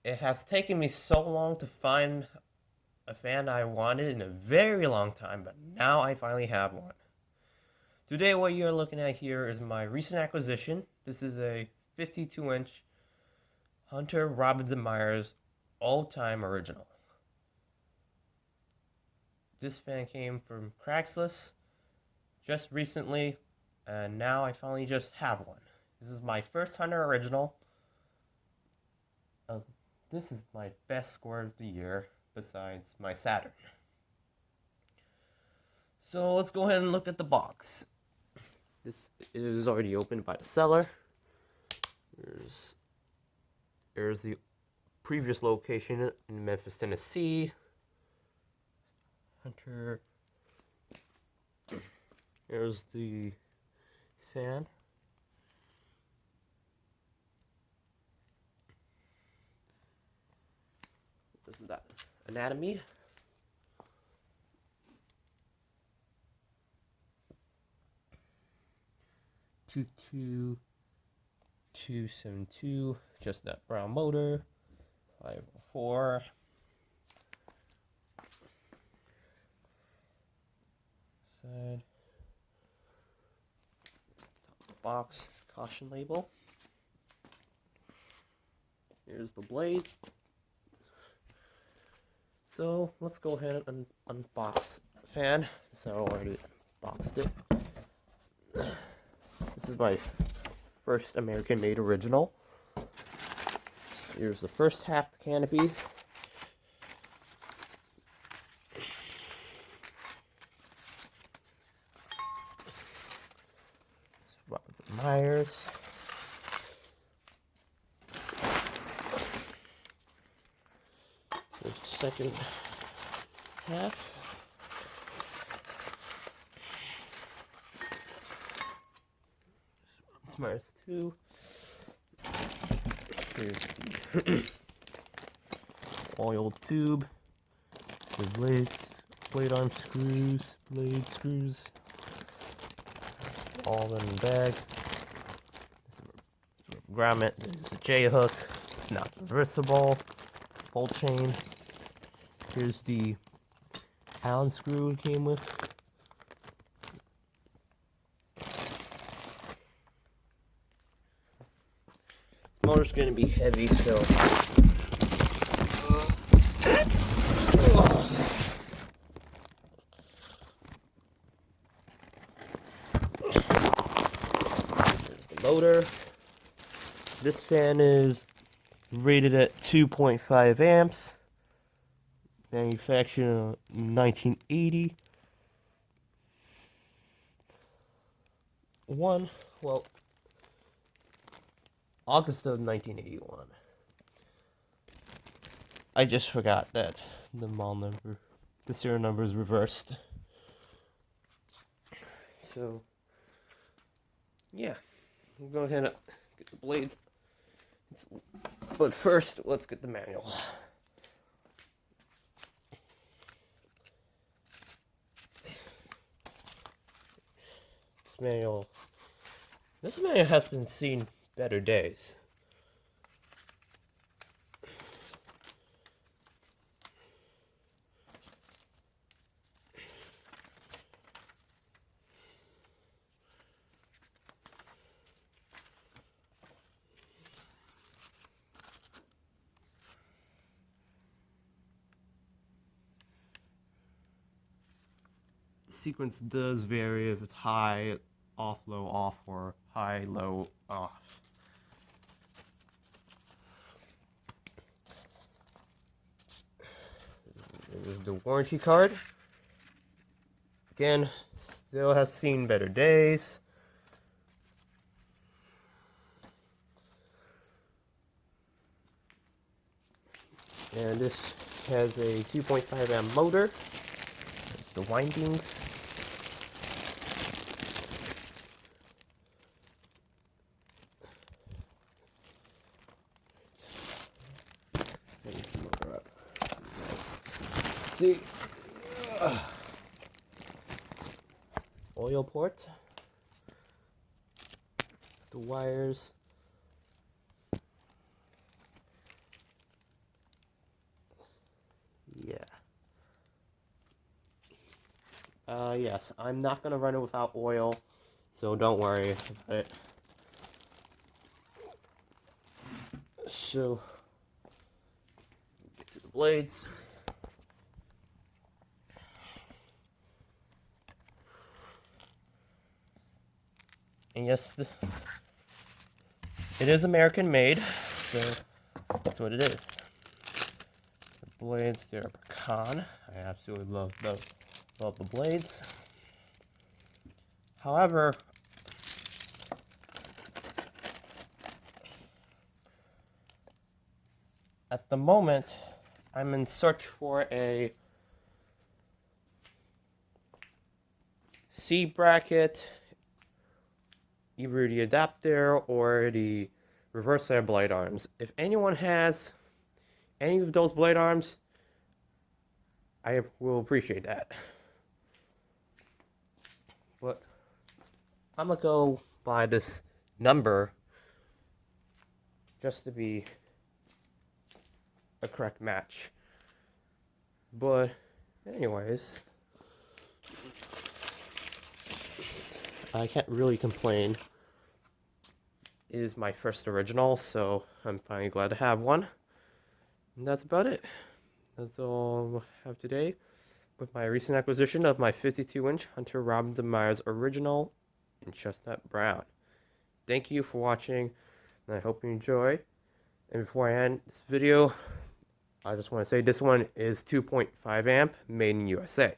It has taken me so long to find a fan I wanted in a very long time, but now I finally have one. Today, what you're looking at here is my recent acquisition. This is a 52-inch Hunter Robinson Myers all-time original. This fan came from Craigslist just recently, and now I finally just have one. This is my first Hunter original. This is my best score of the year, besides my Saturn. So let's go ahead and look at the box. This is already opened by the seller. There's the previous location in Memphis, Tennessee. Hunter. There's the fan. This is that anatomy. Two two 272, just that brown motor. 504. Side. Box caution label. Here's the blade. So let's go ahead and unbox the fan. So I already boxed it. This is my first American-made original. Here's the first half the canopy. Robinson Myers. Here's the second half. Myers 2. Here's the oil tube, the blade arm screws, blade screws, all in the bag. Grommet, there's a J hook. It's not reversible. Pull chain. Here's the Allen screw it came with. Motor's gonna be heavy, so there's the motor. This fan is rated at 2.5 amps. Manufactured in 1980. August of 1981. I just forgot that the serial number is reversed. So, yeah, we'll go ahead and get the blades. But first, let's get the manual. This manual has been seen better days. The sequence does vary if it's high, off, low, off, or high, low, off. There's the warranty card. Again, still has seen better days. And this has a 2.5 amp motor. There's the windings. See, oil port, the wires, Yes, I'm not gonna run it without oil, so don't worry about it. So, get to the blades. And yes, it is American made, so that's what it is. The blades, they're Pecan. I absolutely love the blades. However, at the moment, I'm in search for a C bracket, either the AdaptAir or the ReverseAire blade arms. If anyone has any of those blade arms, I will appreciate that. But I'm gonna go by this number just to be a correct match. But anyways, I can't really complain. It is my first original, so I'm finally glad to have one. And that's about it. That's all I have today with my recent acquisition of my 52-inch Hunter Robinson Myers original in chestnut brown. Thank you for watching, and I hope you enjoy. And before I end this video, I just want to say this one is 2.5 amp, made in USA.